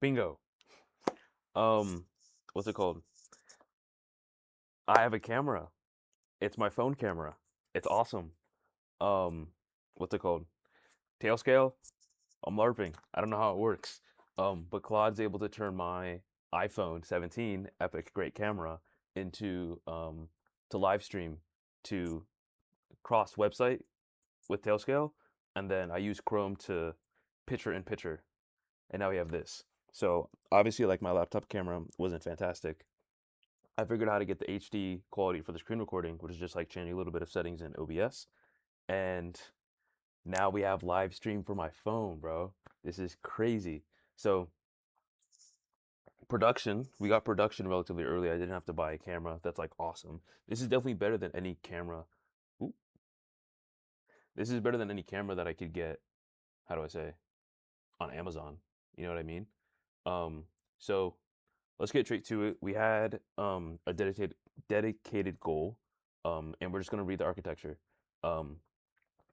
Bingo. Um, what's it called? I have a camera. It's my phone camera. It's awesome. Um, what's it called? Tail scale. I'm LARPing. I don't know how it works. But Claude's able to turn my iPhone 17 Epic great camera into to live stream to cross website with Tailscale, and then I use Chrome to picture in picture, and now we have this. So obviously, like my laptop camera wasn't fantastic. I figured out how to get the HD quality for the screen recording, which is just like changing a little bit of settings in OBS, and now we have live stream for my phone, bro. This is crazy. So we got production relatively early. I didn't have to buy a camera. That's like awesome. This is definitely better than any camera. Ooh, this is better than any camera that I could get. How do I say? On Amazon. You know what I mean? Um, so let's get straight to it. We had a dedicated goal, and we're just gonna read the architecture. Um,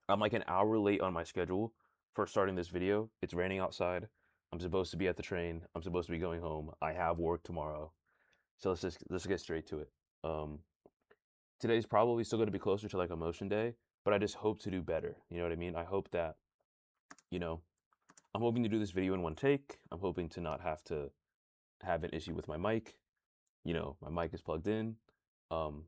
I'm like an hour late on my schedule for starting this video. It's raining outside. I'm supposed to be at the train. I'm supposed to be going home. I have work tomorrow. So let's get straight to it. Um, Today's probably still going to be closer to like a motion day, but I just hope to do better. You know what I mean? I hope that, you know, I'm hoping to do this video in one take. I'm hoping to not have to have an issue with my mic. My mic is plugged in. Um,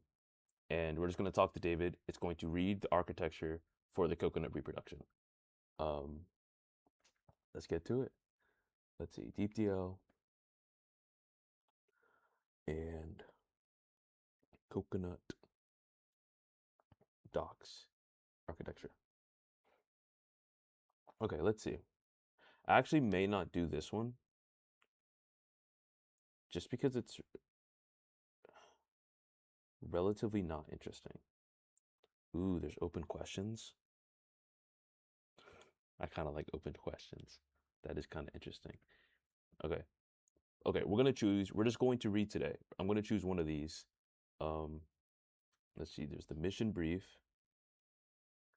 and we're just going to talk to David. It's going to read the architecture for the coconut reproduction. Um, let's get to it. Let's see, DeepDL and coconut docs architecture. Okay, let's see. I actually may not do this one just because it's relatively not interesting. Ooh, there's open questions. I kind of like open questions. That is kind of interesting. Okay. Okay, we're just going to read today. I'm going to choose one of these. Um, let's see, there's the mission brief,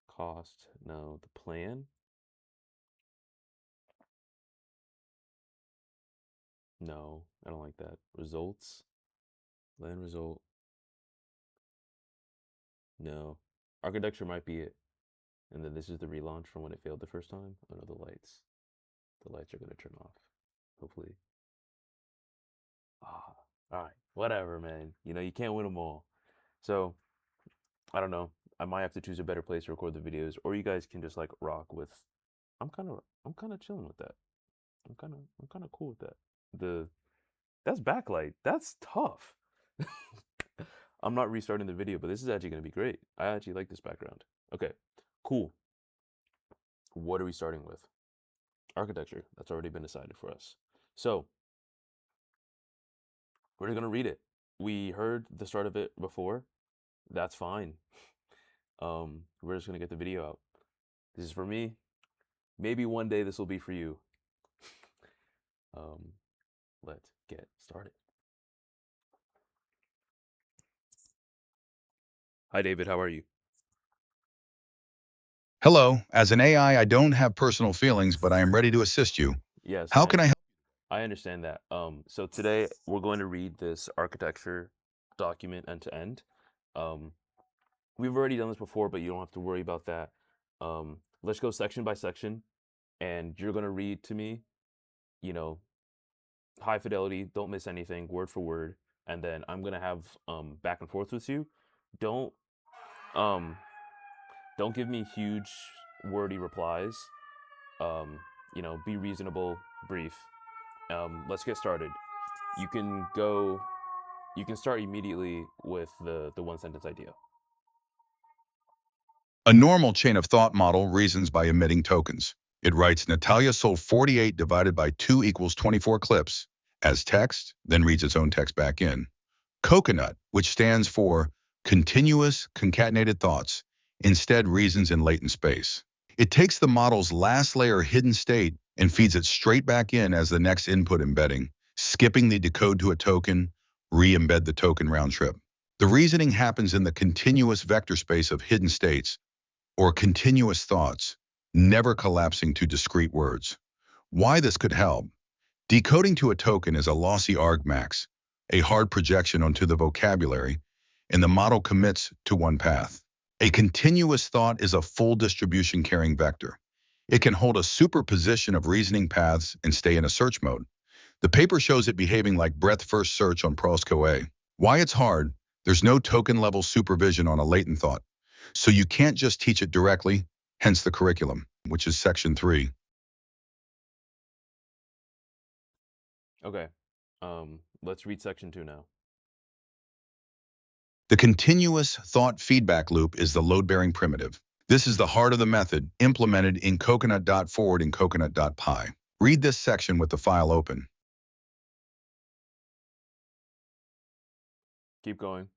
cost, no, the plan. No, I don't like that. Results, land result. No. Architecture might be it. And then this is the relaunch from when it failed the first time. Oh no, the lights. The lights are going to turn off. Hopefully. Ah, all right. Whatever, man. You can't win them all. So, I don't know. I might have to choose a better place to record the videos, or you guys can just like rock with. I'm kind of chilling with that. I'm kind of cool with that. The That's backlight. That's tough. I'm not restarting the video, but this is actually going to be great. I actually like this background. Okay, cool. What are we starting with? Architecture. That's already been decided for us. So, we're going to read it. We heard the start of it before. That's fine. We're just going to get the video out. This is for me. Maybe one day this will be for you. Um, let's get started. Hi, David. How are you? Hello, as an AI, I don't have personal feelings, but I am ready to assist you. Yes, How can I help? I understand that. So today we're going to read this architecture document end to end. Um, we've already done this before, but you don't have to worry about that. Let's go section by section, and you're gonna read to me, you know, high fidelity, don't miss anything, word for word, and then I'm gonna have back and forth with you. Don't um don't give me huge wordy replies. Um, be reasonable, brief. Let's get started. You can go. You can start immediately with the one sentence idea. A normal chain of thought model reasons by emitting tokens. It writes Natalia sold 48 divided by 2 equals 24 clips as text, then reads its own text back in. Coconut, which stands for continuous concatenated thoughts, instead reasons in latent space. It takes the model's last layer hidden state and feeds it straight back in as the next input embedding, skipping the decode to a token, re-embed the token round trip. The reasoning happens in the continuous vector space of hidden states, or continuous thoughts, never collapsing to discrete words. Why this could help? Decoding to a token is a lossy argmax, a hard projection onto the vocabulary, and the model commits to one path. A continuous thought is a full distribution carrying vector. It can hold a superposition of reasoning paths and stay in a search mode. The paper shows it behaving like breadth-first search on ProsCoA. Why it's hard? There's no token-level supervision on a latent thought, so you can't just teach it directly, hence the curriculum, which is section 3. Okay. Let's read section 2 now. The continuous thought feedback loop is the load-bearing primitive. This is the heart of the method implemented in coconut.forward and coconut.py. Read this section with the file open. Keep going.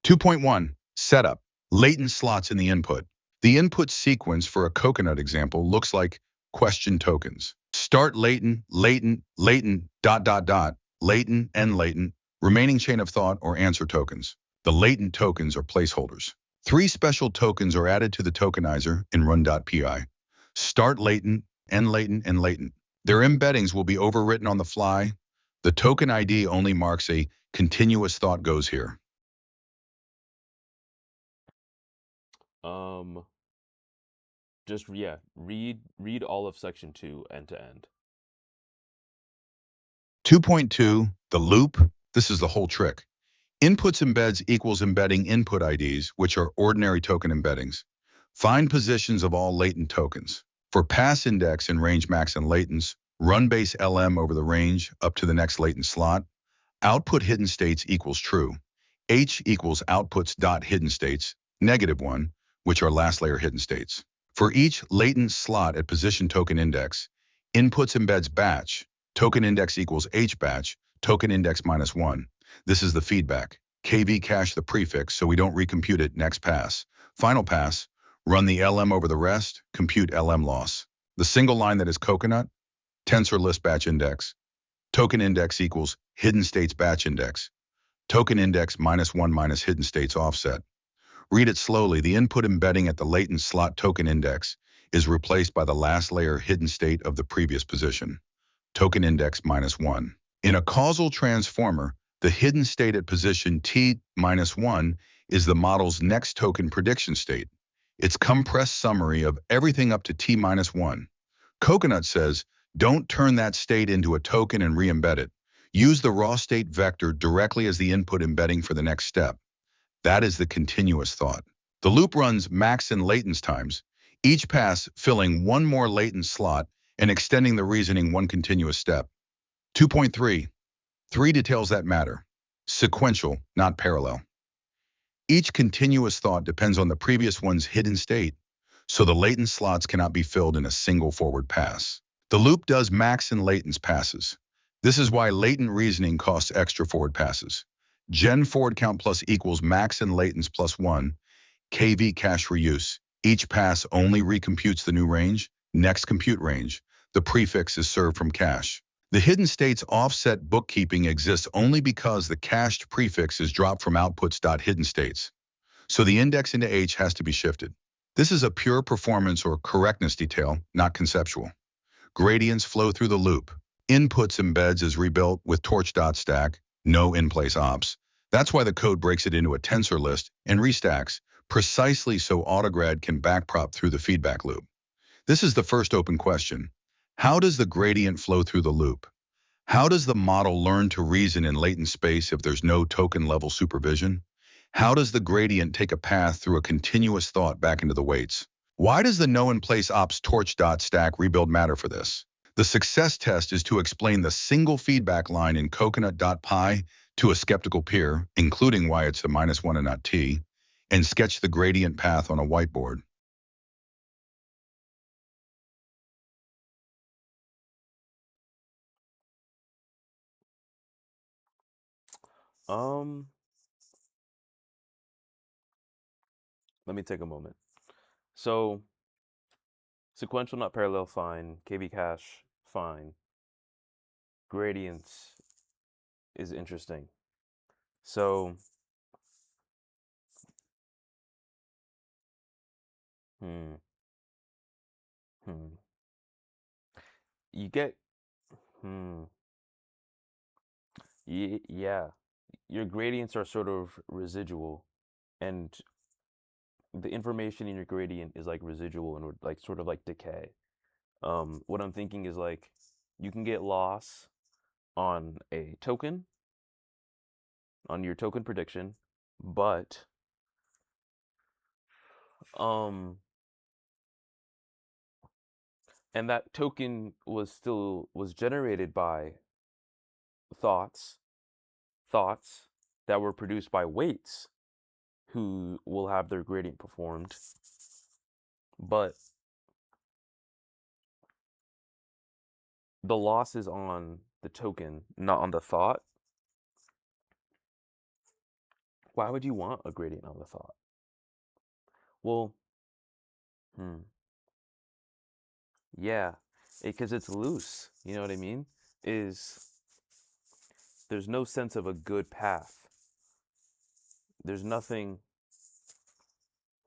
Two point one, setup, latent slots in the input. The input sequence for a coconut example looks like question tokens. Start latent, latent, latent, dot, dot, dot, latent, and latent, remaining chain of thought or answer tokens. The latent tokens are placeholders. 3 special tokens are added to the tokenizer in run.py. Start latent, end latent, and latent. Their embeddings will be overwritten on the fly. The token ID only marks a continuous thought goes here. Just yeah, read all of section 2 end to end. 2.2, the loop. This is the whole trick. Inputs embeds equals embedding input IDs, which are ordinary token embeddings. Find positions of all latent tokens. For pass index and range max and latents, run base LM over the range up to the next latent slot. Output hidden states equals true. H equals outputs dot hidden states, -1, which are last layer hidden states. For each latent slot at position token index, inputs embeds batch, token index equals H batch, token index -1. This is the feedback. KV cache the prefix so we don't recompute it next pass. Final pass, run the LM over the rest, compute LM loss. The single line that is coconut, tensor list batch index. Token index equals hidden states batch index. Token index -1 minus hidden states offset. Read it slowly. The input embedding at the latent slot token index is replaced by the last layer hidden state of the previous position. Token index -1. In a causal transformer, the hidden state at position T-1 is the model's next token prediction state. It's compressed summary of everything up to T-1. Coconut says, don't turn that state into a token and re-embed it. Use the raw state vector directly as the input embedding for the next step. That is the continuous thought. The loop runs max and latents times, each pass filling one more latent slot and extending the reasoning one continuous step. 2.3, 3 details that matter. Sequential, not parallel. Each continuous thought depends on the previous one's hidden state, so the latent slots cannot be filled in a single forward pass. The loop does max and latents passes. This is why latent reasoning costs extra forward passes. Gen forward count plus equals max and latents plus 1, KV cache reuse. Each pass only recomputes the new range, next compute range. The prefix is served from cache. The hidden states offset bookkeeping exists only because the cached prefix is dropped from outputs.hidden states. So the index into H has to be shifted. This is a pure performance or correctness detail, not conceptual. Gradients flow through the loop. Inputs embeds is rebuilt with torch.stack, no in-place ops. That's why the code breaks it into a tensor list and restacks, precisely so AutoGrad can backprop through the feedback loop. This is the first open question. How does the gradient flow through the loop? How does the model learn to reason in latent space if there's no token-level supervision? How does the gradient take a path through a continuous thought back into the weights? Why does the no-in-place ops torch.stack rebuild matter for this? The success test is to explain the single feedback line in coconut.py to a skeptical peer, including why it's the -1 and not t, and sketch the gradient path on a whiteboard. Um, Let me take a moment. So, sequential, not parallel, fine. KV cache, fine. Gradients is interesting. So, Hmm. Hmm. You get. Hmm. Yeah. Your gradients are sort of residual, and the information in your gradient is like residual and would like sort of like decay. What I'm thinking is like you can get loss on a token, on your token prediction, but um and that token was generated by thoughts, thoughts that were produced by weights who will have their gradient performed, but the loss is on the token, not on the thought. Why would you want a gradient on the thought? Well, hmm, yeah, because it's loose. You know what I mean? Is there's no sense of a good path. There's nothing.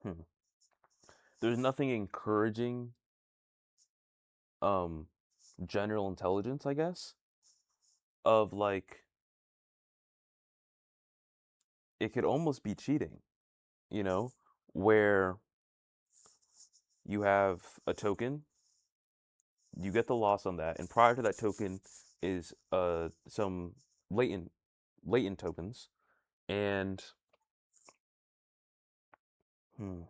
Hmm, there's nothing encouraging um general intelligence, I guess, of like it could almost be cheating, you know, where you have a token, you get the loss on that, and prior to that token is some latent latent tokens, and hmm,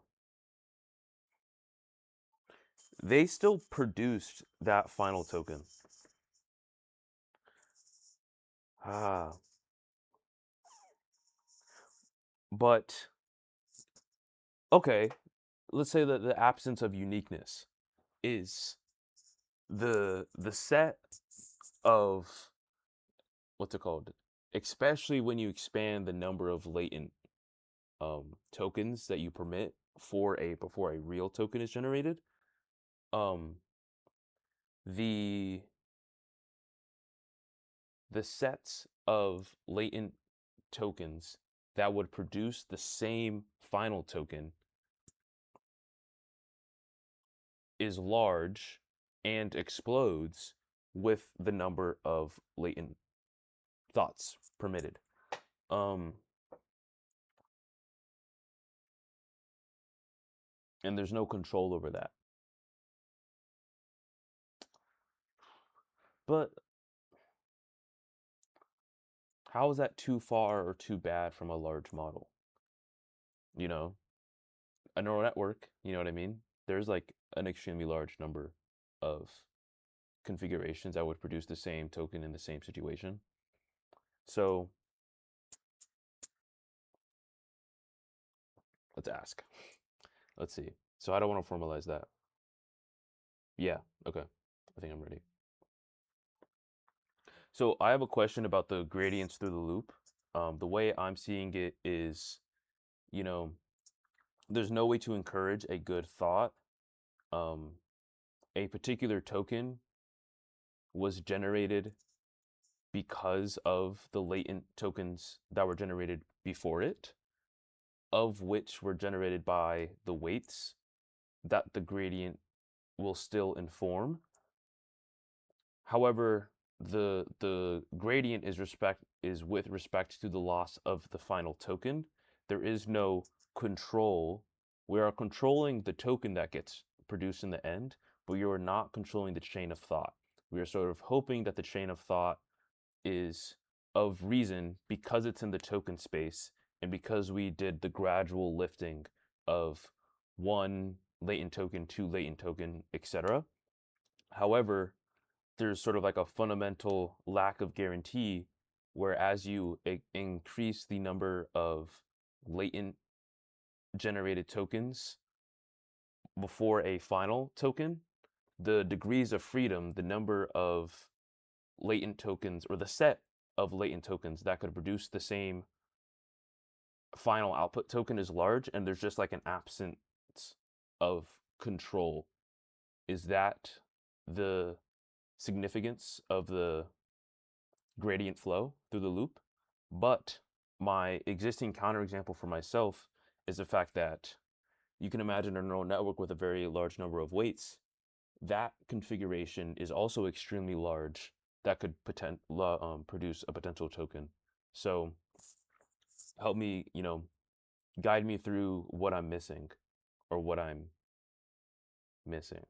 they still produced that final token. Ah, but okay, let's say that the absence of uniqueness is the set of what's it called? Especially when you expand the number of latent tokens that you permit for a before a real token is generated. Um, the the sets of latent tokens that would produce the same final token is large and explodes with the number of latent thoughts permitted. Um, and there's no control over that. But how is that too far or too bad from a large model? You know, a neural network, you know what I mean? There's like an extremely large number of configurations that would produce the same token in the same situation. So let's ask. Let's see. So I don't want to formalize that. Yeah, okay. I think I'm ready. So I have a question about the gradients through the loop. The way I'm seeing it is, you know, there's no way to encourage a good thought. Um, a particular token was generated because of the latent tokens that were generated before it, of which were generated by the weights that the gradient will still inform. However, the gradient is with respect to the loss of the final token. There is no control. We are controlling the token that gets produced in the end, but you are not controlling the chain of thought. We are sort of hoping that the chain of thought is of reason because it's in the token space and because we did the gradual lifting of one latent token, two latent token, etc. However, there's sort of like a fundamental lack of guarantee where as you increase the number of latent generated tokens before a final token, the degrees of freedom, the number of latent tokens or the set of latent tokens that could produce the same final output token is large, and there's just like an absence of control. Is that the significance of the gradient flow through the loop? But my existing counterexample for myself is the fact that you can imagine a neural network with a very large number of weights. That configuration is also extremely large. That could produce a potential token. So help me, guide me through what I'm missing or what I'm missing.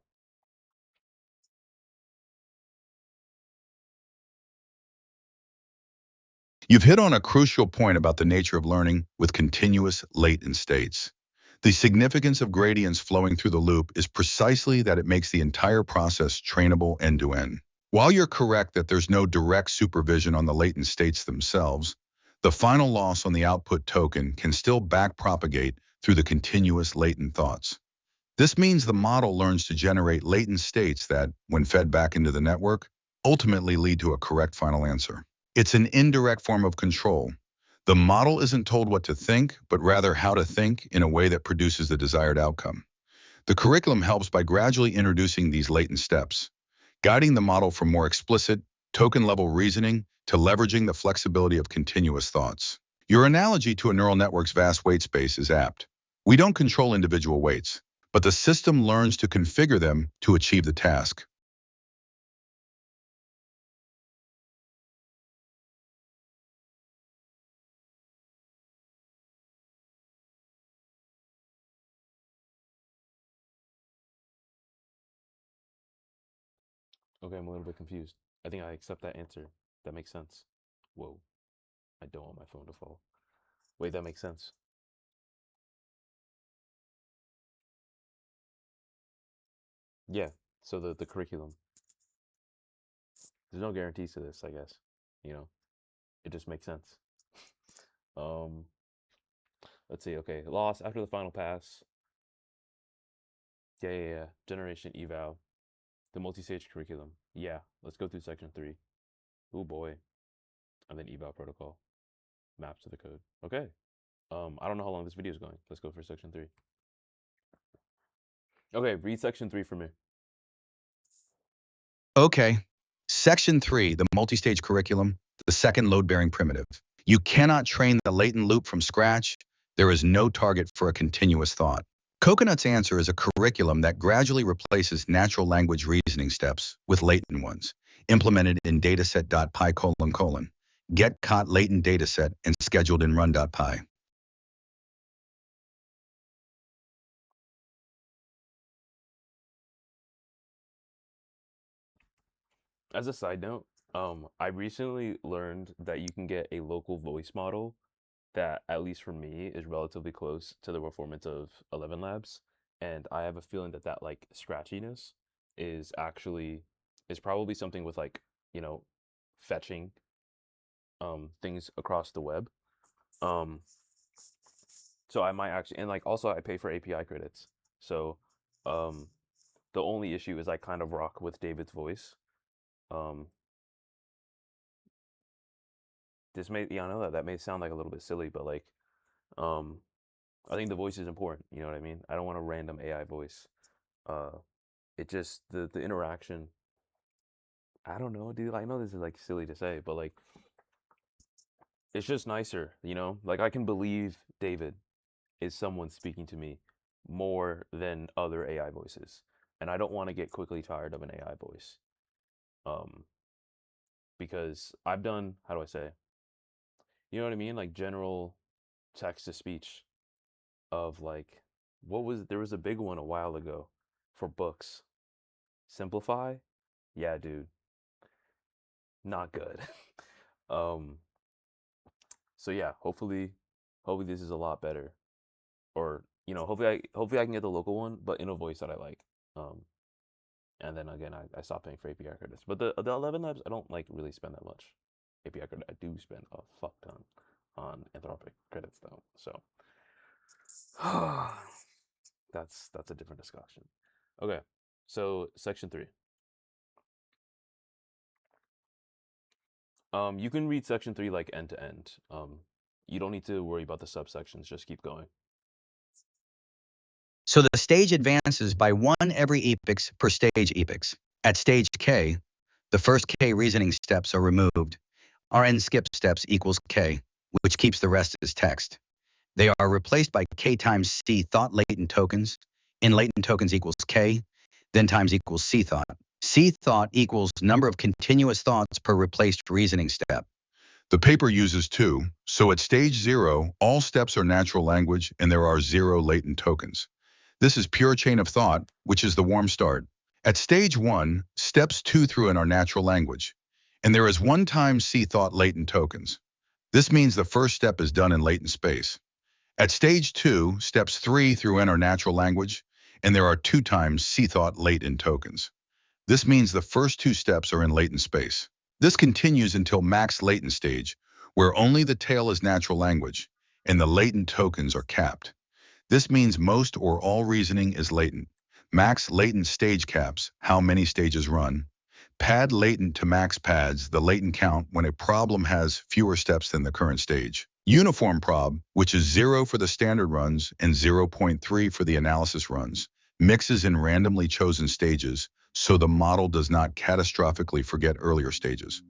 You've hit on a crucial point about the nature of learning with continuous latent states. The significance of gradients flowing through the loop is precisely that it makes the entire process trainable end to end. While you're correct that there's no direct supervision on the latent states themselves, the final loss on the output token can still backpropagate through the continuous latent thoughts. This means the model learns to generate latent states that, when fed back into the network, ultimately lead to a correct final answer. It's an indirect form of control. The model isn't told what to think, but rather how to think in a way that produces the desired outcome. The curriculum helps by gradually introducing these latent steps, guiding the model from more explicit, token-level reasoning to leveraging the flexibility of continuous thoughts. Your analogy to a neural network's vast weight space is apt. We don't control individual weights, but the system learns to configure them to achieve the task. Okay, I'm a little bit confused. I think I accept that answer. That makes sense. Whoa, I don't want my phone to fall. Wait, that makes sense. Yeah, so the curriculum. There's no guarantees to this, I guess. You know, it just makes sense. Um, let's see. Okay, loss after the final pass. Yeah. Generation eval. The multi-stage curriculum. Yeah, let's go through section 3. Oh boy. And then eval protocol. Maps to the code. Okay. I don't know how long this video is going. Let's go for section 3. Okay, read section 3 for me. Okay. Section 3, the multi-stage curriculum, the second load-bearing primitive. You cannot train the latent loop from scratch. There is no target for a continuous thought. Coconut's answer is a curriculum that gradually replaces natural language reasoning steps with latent ones, implemented in dataset.py::, get caught latent dataset and scheduled in run.py. As a side note, I recently learned that you can get a local voice model that, at least for me, is relatively close to the performance of 11 Labs, and I have a feeling that that like scratchiness is actually is probably something with like you know fetching things across the web. Um, so I might actually, and like also I pay for API credits, so um, the only issue is I kind of rock with David's voice. Um, this may, yeah, I know that that may sound like a little bit silly, but like, um, I think the voice is important. You know what I mean? I don't want a random AI voice. Uh, it just the interaction. I don't know, dude. I know this is like silly to say, but like, it's just nicer. Like I can believe David is someone speaking to me more than other AI voices, and I don't want to get quickly tired of an AI voice. Um, because I've done, how do I say, you know what I mean? Like general text to speech of like, there was a big one a while ago for books. Simplify? Yeah, dude, not good. um, so yeah, hopefully this is a lot better. Or, hopefully I can get the local one, but in a voice that I like. Um, and then again, I stopped paying for API credits. But the 11 labs, I don't like really spend that much API credit. I do spend a fuck ton on Anthropic credits though. So that's a different discussion. Okay, so section 3. You can read section 3 like end to end. You don't need to worry about the subsections. Just keep going. So the stage advances by 1 every epochs per stage epochs. At stage k, the first k reasoning steps are removed. Rn skip steps equals k, which keeps the rest as text. They are replaced by K times C thought latent tokens. In latent tokens equals K, then times equals C thought. C thought equals number of continuous thoughts per replaced reasoning step. The paper uses 2, so at stage 0, all steps are natural language and there are 0 latent tokens. This is pure chain of thought, which is the warm start. At stage 1, steps 2 through N are natural language, and there is 1 times C thought latent tokens. This means the first step is done in latent space. At stage 2, steps 3 through N are natural language, and there are 2 times C thought latent tokens. This means the first 2 steps are in latent space. This continues until max latent stage, where only the tail is natural language, and the latent tokens are capped. This means most or all reasoning is latent. Max latent stage caps, how many stages run. Pad latent to max pads, the latent count when a problem has fewer steps than the current stage. Uniform prob, which is 0 for the standard runs and 0.3 for the analysis runs, mixes in randomly chosen stages, so the model does not catastrophically forget earlier stages.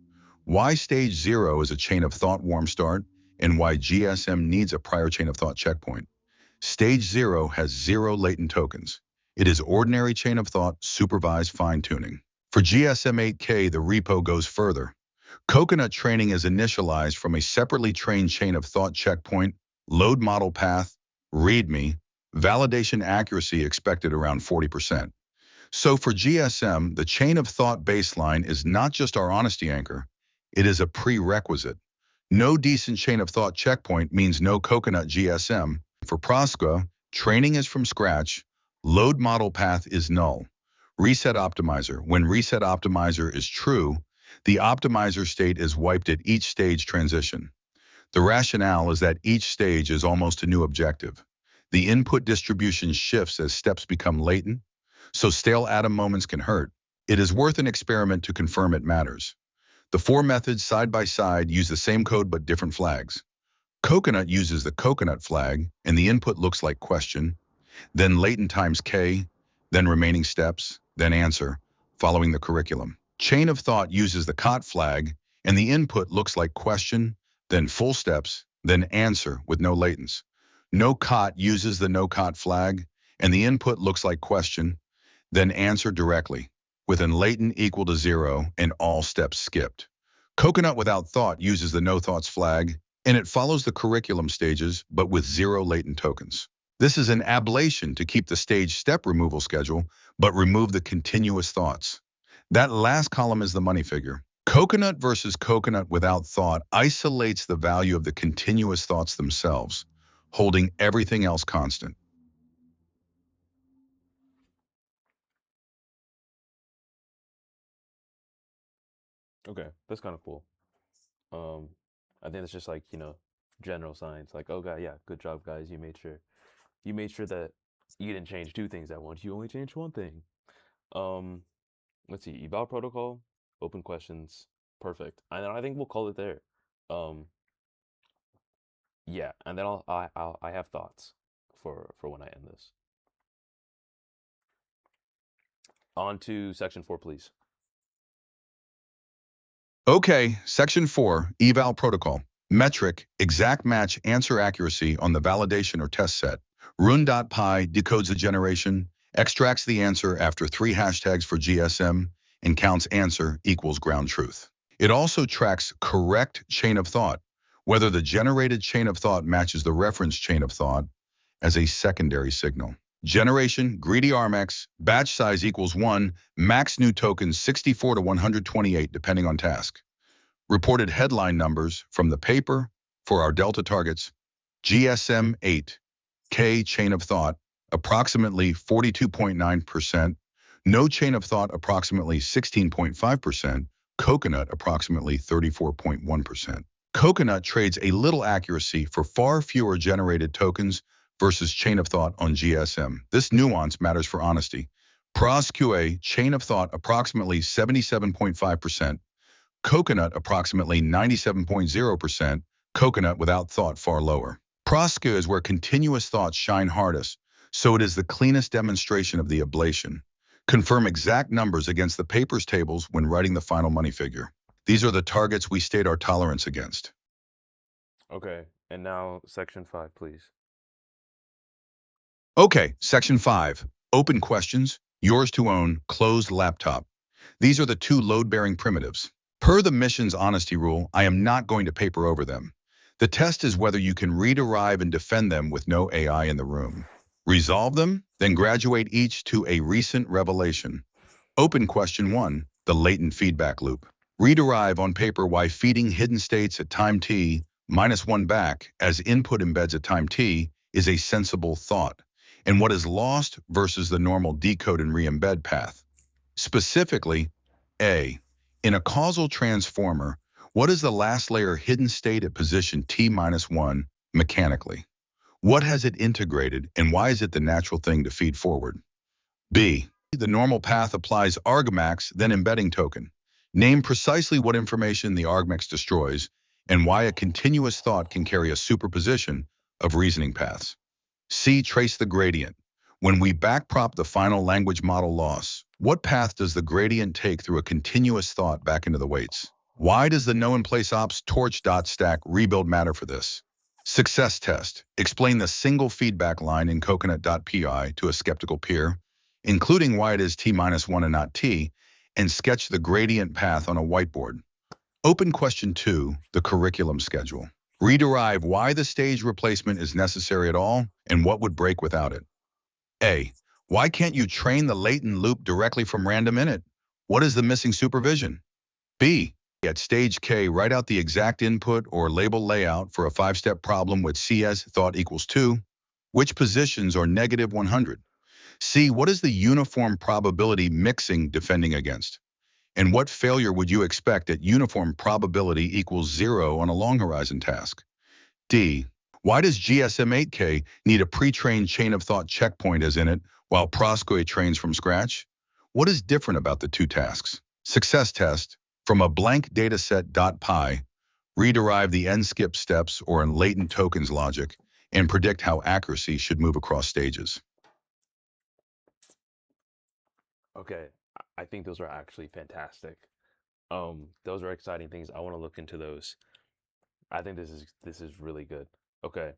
Why stage 0 is a chain of thought warm start, and why GSM needs a prior chain of thought checkpoint. Stage 0 has 0 latent tokens. It is ordinary chain of thought supervised fine-tuning. For GSM-8K, the repo goes further. Coconut training is initialized from a separately trained chain of thought checkpoint, load model path, README, validation accuracy expected around 40%. So for GSM, the chain of thought baseline is not just our honesty anchor, it is a prerequisite. No decent chain of thought checkpoint means no Coconut GSM. For Prosca, training is from scratch, load model path is null. Reset optimizer. When reset optimizer is true, the optimizer state is wiped at each stage transition. The rationale is that each stage is almost a new objective. The input distribution shifts as steps become latent, so stale atom moments can hurt. It is worth an experiment to confirm it matters. The 4 methods side by side use the same code but different flags. Coconut uses the coconut flag, and the input looks like question, then latent times K, then remaining steps, then answer, following the curriculum. Chain of thought uses the COT flag, and the input looks like question, then full steps, then answer with no latents. No COT uses the no COT flag, and the input looks like question, then answer directly, with an latent equal to 0 and all steps skipped. Coconut without thought uses the no thoughts flag, and it follows the curriculum stages, but with 0 latent tokens. This is an ablation to keep the stage step removal schedule, but remove the continuous thoughts. That last column is the money figure. Coconut versus coconut without thought isolates the value of the continuous thoughts themselves, holding everything else constant. Okay, that's kind of cool. I think it's just like, general science. Like, oh god, yeah, good job, guys. You made sure that you didn't change 2 things at once. You only changed 1 thing. Um, let's see, eval protocol, open questions, perfect. And then I think we'll call it there. Um, yeah, and then I have thoughts for when I end this. On to section 4, please. Okay, section 4, eval protocol. Metric, exact match answer accuracy on the validation or test set. Run.py decodes the generation, extracts the answer after 3 hashtags for GSM, and counts answer equals ground truth. It also tracks correct chain of thought, whether the generated chain of thought matches the reference chain of thought as a secondary signal. Generation, greedy Armax, batch size equals 1, max new tokens 64 to 128 depending on task. Reported headline numbers from the paper for our delta targets, GSM 8, K chain of thought, approximately 42.9%, no chain of thought approximately 16.5%, Coconut approximately 34.1%. Coconut trades a little accuracy for far fewer generated tokens versus chain of thought on GSM. This nuance matters for honesty. ProsQA chain of thought approximately 77.5%, Coconut approximately 97.0%, Coconut without thought far lower. Prosca is where continuous thoughts shine hardest, so it is the cleanest demonstration of the ablation. Confirm exact numbers against the paper's tables when writing the final money figure. These are the targets we state our tolerance against. Okay, and now section 5, please. Okay, section 5. Open questions, yours to own, closed laptop. These are the two load-bearing primitives. Per the mission's honesty rule, I am not going to paper over them. The test is whether you can read, arrive, and defend them with no AI in the room. Resolve them, then graduate each to a recent revelation. Open question 1, the latent feedback loop. Read arrive on paper why feeding hidden states at time t minus 1 back as input embeds at time t is a sensible thought, and what is lost versus the normal decode and re-embed path. Specifically, A, in a causal transformer, what is the last layer hidden state at position t minus 1 mechanically? What has it integrated, and why is it the natural thing to feed forward? B, the normal path applies argmax, then embedding token. Name precisely what information the argmax destroys, and why a continuous thought can carry a superposition of reasoning paths. C, trace the gradient. When we backprop the final language model loss, what path does the gradient take through a continuous thought back into the weights? Why does the no-in-place ops torch.stack rebuild matter for this? Success test. Explain the single feedback line in coconut.py to a skeptical peer, including why it is t minus 1 and not t, and sketch the gradient path on a whiteboard. Open question 2, the curriculum schedule. Rederive why the stage replacement is necessary at all and what would break without it. A, why can't you train the latent loop directly from random init? What is the missing supervision? B, at stage K, write out the exact input or label layout for a 5-step problem with CS thought equals 2. Which positions are negative 100? C, what is the uniform probability mixing defending against? And what failure would you expect at uniform probability equals 0 on a long horizon task? D, why does GSM-8K need a pre-trained chain of thought checkpoint as in it, while Proscoy trains from scratch? What is different about the two tasks? Success test, from a blank dataset.py, rederive the n-skip steps or in latent tokens logic, and predict how accuracy should move across stages. Okay, I think those are actually fantastic. Those are exciting things. I want to look into those. I think this is really good. Okay,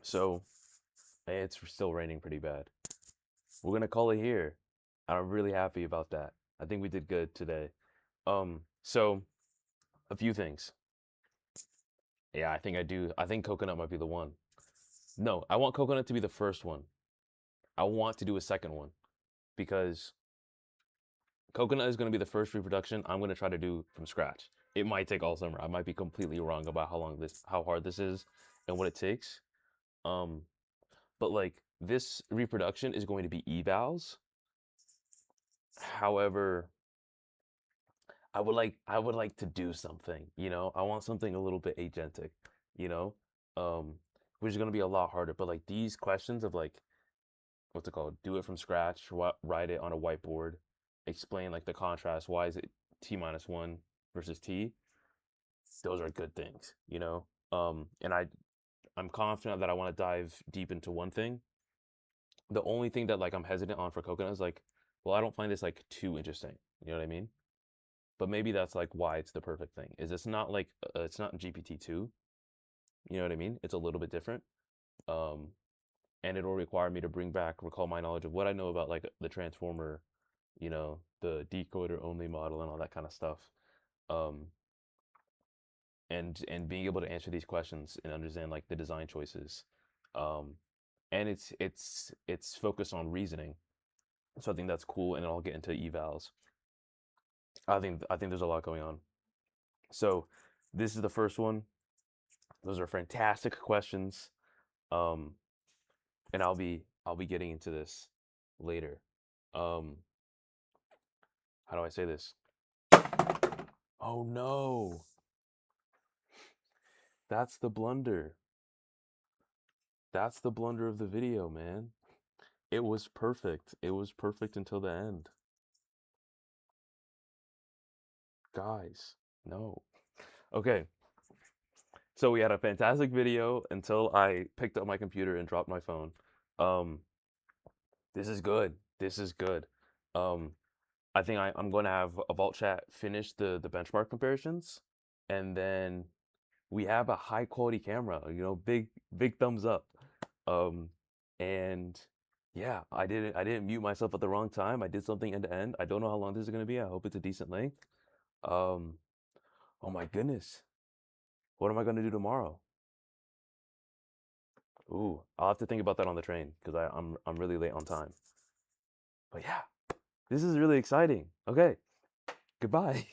so it's still raining pretty bad. We're gonna call it here. I'm really happy about that. I think we did good today. So a few things. Yeah, I think I do. I think coconut might be the one. No, I want coconut to be the first one. I want to do a second one because coconut is going to be the first reproduction I'm going to try to do from scratch. It might take all summer. I might be completely wrong about how hard this is, and what it takes. Um, but like this reproduction is going to be evals. However, I would like to do something. I want something a little bit agentic. You know, um, which is going to be a lot harder. But like these questions of like what's it called? Do it from scratch. Write it on a whiteboard. Explain like the contrast. Why is it t minus 1 versus t? Those are good things. And I'm confident that I want to dive deep into one thing. The only thing that like I'm hesitant on for coconut is like, well, I don't find this like too interesting. You know what I mean? But maybe that's like why it's the perfect thing. Is it's not like it's not GPT-2. You know what I mean? It's a little bit different. Um, and it'll require me to recall my knowledge of what I know about like the transformer, the decoder only model and all that kind of stuff. Um, and being able to answer these questions and understand like the design choices. Um, and it's focused on reasoning. So I think that's cool, and I'll get into evals. I think there's a lot going on. So this is the first one. Those are fantastic questions. Um, and I'll be getting into this later. Um, how do I say this? Oh no. That's the blunder. That's the blunder of the video, man. It was perfect. It was perfect until the end. Guys, no. Okay. So we had a fantastic video until I picked up my computer and dropped my phone. Um, this is good. This is good. Um, I think I'm going to have a Vault Chat finish the benchmark comparisons, and then we have a high quality camera. Big thumbs up. Um, And yeah, I didn't mute myself at the wrong time. I did something end to end. I don't know how long this is gonna be. I hope it's a decent length. Um, oh my goodness. What am I gonna do tomorrow? Ooh, I'll have to think about that on the train because I'm really late on time. But yeah, this is really exciting. Okay, goodbye.